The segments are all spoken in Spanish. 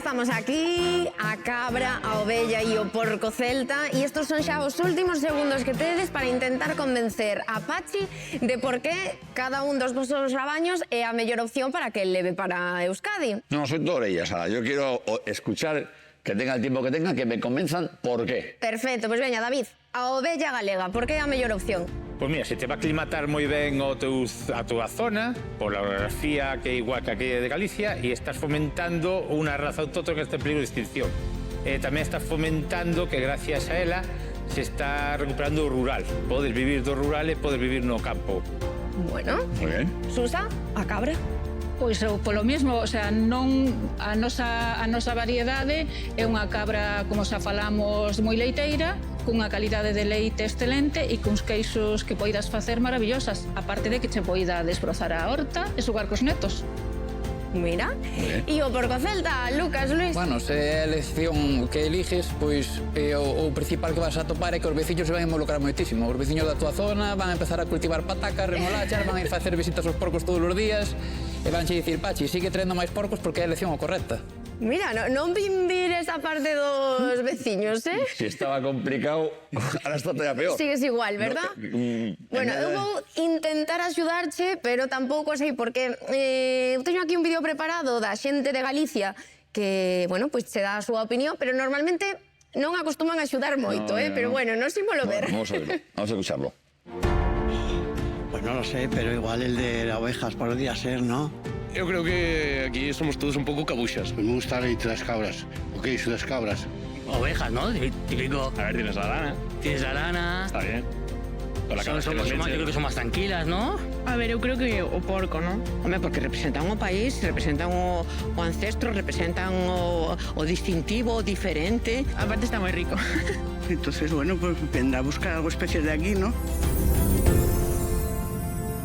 estamos aquí, a cabra, a ovella e o porco celta, e estos son xa os últimos segundos que tedes para intentar convencer a Pachi de por qué cada un dos vosos rabaños é a mellor opción para que leve para Euskadi. No, soy todo orellas, Sara. Yo quiero escuchar, que tenga el tiempo que tenga, que me convenzan por qué. Perfecto, pois veña, David, a ovella galega, por que é a mellor opción? Pois mira, se te va a aclimatar moi ben a túa zona, pola orografía que é igual que aquí de Galicia, e estás fomentando unha raza autóctona que está en peligro de extinción. Tamén estás fomentando que gracias a ela se está recuperando o rural. Podes vivir do rural e podes vivir no campo. Bueno, Muy bien. Susa, a cabra. Pois polo mesmo, o sea, non a nosa variedade é unha cabra, como xa falamos, moi leiteira, cunha calidade de leite excelente e cuns queixos que poidas facer maravillosas, aparte de que che poida desbrozar a horta e sugar cos netos. Mira, e o porco celta, Lucas, Luis. Bueno, se é a elección que eliges, pois o principal que vas a topar é que os veciños se van a involucrar moitísimo. Os veciños da tua zona van a empezar a cultivar patacas, remolachas, van a ir facer visitas aos porcos todos os días e vanche dicir, Pachi, sigue traendo máis porcos porque é a elección o correcta. Mira, non vin vir esa parte dos veciños, eh? Si estaba complicado, ahora está todavía peor. Sigues igual, verdad? Bueno, eu vou intentar axudarche, pero tampouco sei porque eu teño aquí un vídeo preparado da xente de Galicia que, bueno, pois se dá a súa opinión, pero normalmente non acostuman a axudar moito, pero bueno, non símolo ver. Vamos a verlo, vamos a escucharlo. Pues no lo sé, pero igual el de las ovejas podría ser, ¿no? Yo creo que aquí somos todos un poco cabuchas. Me gusta el de las cabras. ¿O qué es las cabras? Ovejas, ¿no? Típico. A ver, tienes la lana. Tienes la lana. Está bien. Con la Yo creo que son más tranquilas, ¿no? A ver, eu creo que o porco, non? Home, porque representan o país, representan o ancestro, representan o distintivo, o diferente. Aparte está moi rico. Entonces, bueno, pues vendrá a buscar algo especial de aquí, ¿no?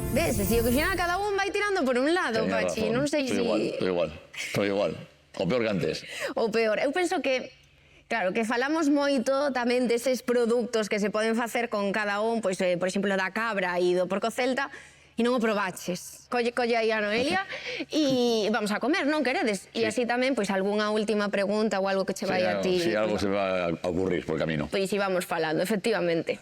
Ves, si o que final cada un vai tirando por un lado, Tenía Pachi, razón. non sei Estoy igual. O peor que antes. O peor, eu penso que claro, que falamos moito tamén deses produtos que se poden facer con cada un, pois, por exemplo, da cabra e do porco celta, e non o probaches. Colle aí a Noelia e vamos a comer, non queredes? E así tamén, pois, algunha última pregunta ou algo que che vai a ti. Si algo se va a ocurrir por el camino. Pois íbamos falando, efectivamente.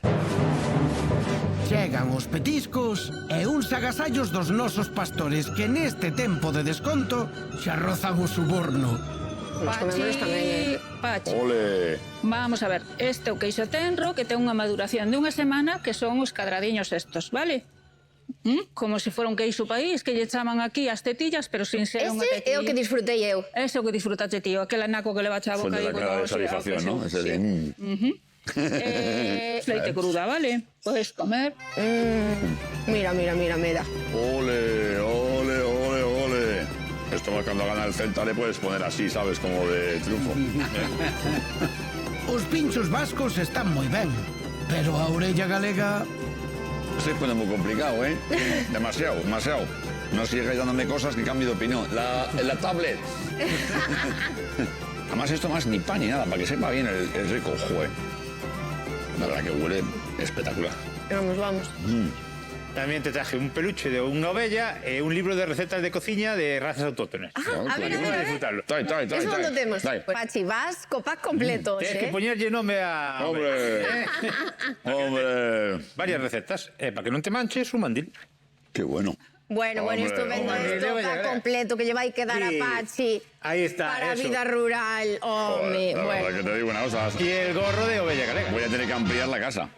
Chegan os petiscos e uns agasallos dos nosos pastores que neste tempo de desconto xa rozan o suborno. Pachi, Ole. vamos a ver, este é o queixo tenro que ten unha maduración de unha semana que son os cadradiños estos, vale? Como se fora un queixo país que lle chaman aquí as tetillas, pero sin ser unha Ese é tetilla. o que disfrutei eu. Ese é o que disfrutaste, tío, aquel anaco que le bacha a Fue boca de la aí, cara de satisfacción, ¿no? Ese de... Leite cruda, vale? Podes comer. Mira, me da. Ole, ole, ole, ole. Esto cuando gana el Celta le puedes poner así, ¿sabes? Como de triunfo. Os pinchos vascos están moi ben, pero a orella galega... Se pone muy complicado, ¿eh? Demasiado. No sigáis dándome cosas que cambie de opinión. La tablet. Además esto más ni pan ni nada, para que sepa bien el rico. Joder. La verdad que huele espectacular. Vamos. Tamén te traje un peluche de unha ovella e un libro de recetas de cociña de razas autóctonas. A ver. Disfrutarlo. Trae. Eso non temos. Pachi, vas co pack completo, Tienes que poñerlle nome a... Hombre. Varias recetas, para que non te manches un mandil. Qué bueno. Bueno, isto vendo isto pack completo que lle vai quedar a Pachi. Ahí está, para a eso. vida rural. Home, La verdad bueno. que te digo una cosa. Y el gorro de ovella galega. Voy a tener que ampliar la casa.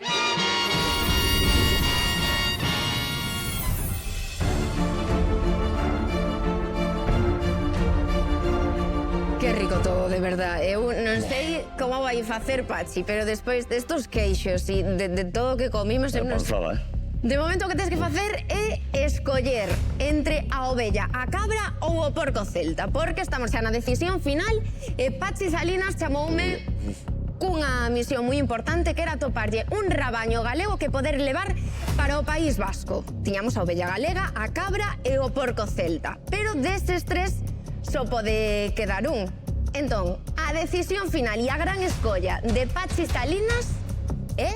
Que rico todo, de verdad. Eu non sei como vai facer Pachi, pero despois destos queixos e de todo o que comimos... eu non sei. Panzada, ¿eh? De momento o que tens que facer é escoller entre a ovella, a cabra ou o porco celta, porque estamos xa na decisión final e Pachi Salinas chamoume cunha misión moi importante que era toparlle un rabaño galego que poder levar para o País Vasco. Tiñamos a ovella galega, a cabra e o porco celta, pero destes tres só pode quedar un. Entón, a decisión final e a gran escolla de Pachi Salinas é...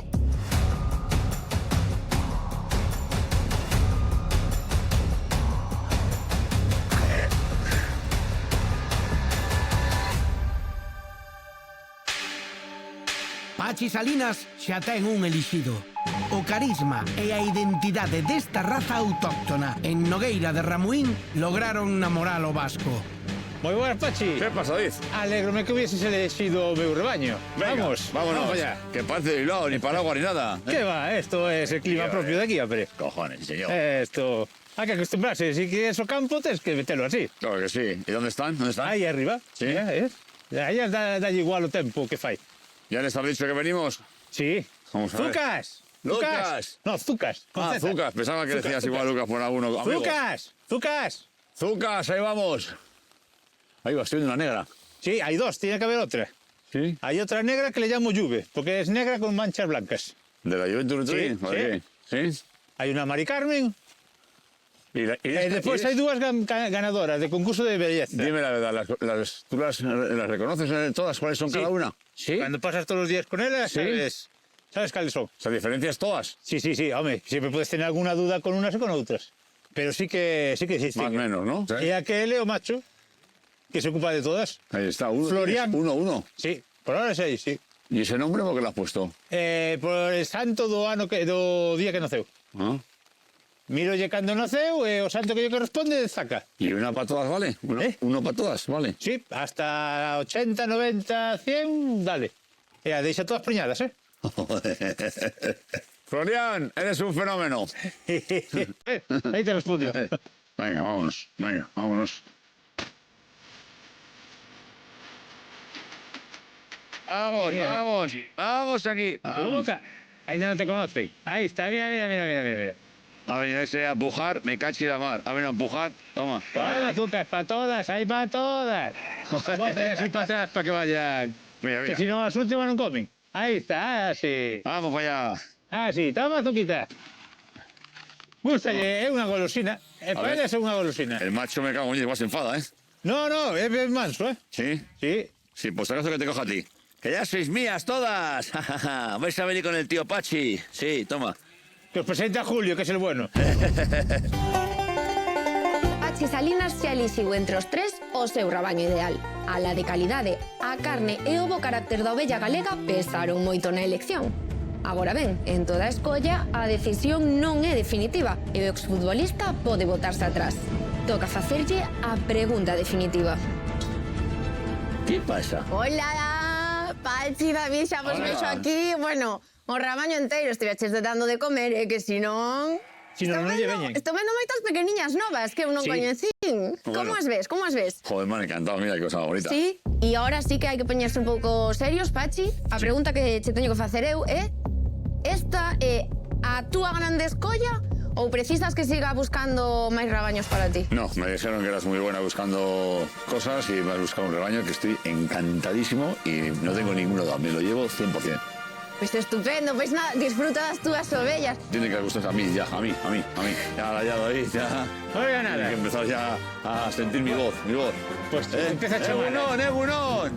Pachi Salinas xa ten un elixido. O carisma e a identidade desta raza autóctona en Nogueira de Ramuín lograron namorar o vasco. Moi buenas, Pachi. ¿Qué pasa, David? Alégrome que hubieses elegido o meu rebaño. Venga, Vámonos vámonos. allá. Que parece de Bilbao, ni Paraguas ni nada. ¿Qué va? Esto es el clima propio de aquí, hombre. Cojones, sí, señor. Esto... Hay que acostumbrarse. Si quieres o campo, tienes que meterlo así. Claro que sí. ¿Y dónde están? ¿Dónde están? Ahí arriba. Sí. Ahí da igual o tempo que fai. ¿Ya les has dicho que venimos? Sí. Vamos a ver. ¡Zucas! ¡Lucas! No, Zucas. con Ah, Z. Zucas. Pensaba que decías igual Lucas por alguno. amigo. ¡Zucas! ¡Zucas! Zucas, ahí vamos. Ahí va, estoy viendo una negra. Sí, hay dos, tiene que haber otra. ¿Sí? Hay otra negra que le llamo Juve, porque es negra con manchas blancas. ¿De la Juventus Sí, Turín? ¿Vale? ¿Sí? Hay una Mari Carmen. Y Después hay dos ganadoras de concurso de belleza. Dime la verdad, ¿tú las reconoces todas? ¿Cuáles son Sí. cada una? Sí. Cuando pasas todos los días con ellas, Sí. sabes cuáles son. ¿Se diferencias todas? Sí, hombre, siempre puedes tener alguna duda con unas o con otras. Pero sí que existen. Más o menos, ¿no? Y aquel o macho, que se ocupa de todas. Ahí está, uno. Florian. Uno. Sí, por ahora es ahí, sí. ¿Y ese nombre por qué lo has puesto? Por el santo do día que naceu. ¿Ah? Miro lle cando naceu e o santo que lle corresponde saca. ¿Y una para todas vale? Uno para todas, vale. Sí, hasta 80, 90, 100, dale. Deixa todas preñadas, ¿eh? Florian, eres un fenómeno. Ahí te respondió. Venga, vámonos. Vamos aquí. Luca, ahí no te conocen. Ahí está, mira. Ha venido ese a empujar, me cachi la mar. Ha venido a empujar, toma. Todas, Lucas, para todas, ahí van todas. Vos tenés así para atrás para que vayan. Mira, Que si no, las últimas no comen. Ahí está, así. Vamos para allá. Así, toma, Zuquita. Gústalle, es una golosina. ver. Para ella es una golosina. El macho me cago en igual se enfada, ¿eh? No, es manso, ¿eh? ¿Sí? Sí. Sí, pues acaso que te coja a ti. Que ya sois mías todas. Vais a venir con el tío Pachi. Sí, toma. Que os presente a Julio, que es el bueno. Pachi Salinas xa elixiu entre os tres o seu rabaño ideal. A la de calidade, a carne e o bo carácter da ovella galega pesaron moito na elección. Agora ben, en toda a escolla, a decisión non é definitiva e o exfutbolista pode botarse atrás. Toca facerlle a pregunta definitiva. ¿Qué pasa? Hola, Pachi, David, xa vos Hola. vexo aquí. Bueno, o rabaño enteiro estiveches dando de comer, que si non... Si non, non lle veñen. Estou vendo moitas pequeniñas novas que eu non Sí. coñecín. Como as ves? Joder, me han encantado. Mira qué cosa bonita. Sí, e ahora sí que hai que poñerse un pouco serios, Pachi. A pregunta que che teño que facer eu é: esta é a túa grande escolla ou precisas que siga buscando máis rabaños para ti? No, me dijeron que eras muy buena buscando cosas y me has buscado un rebaño que estoy encantadísimo y no tengo ninguno duda. Me lo llevo 100%. Pois estupendo, pois nada, disfruta das túas ovellas. Tiene que gustar a mí, ya, a mí. Ya rayado ahí, ya. Oiga, nada. Tiene que empezar ya a sentir mi voz. Pues empieza a chamar. ¡Bunón!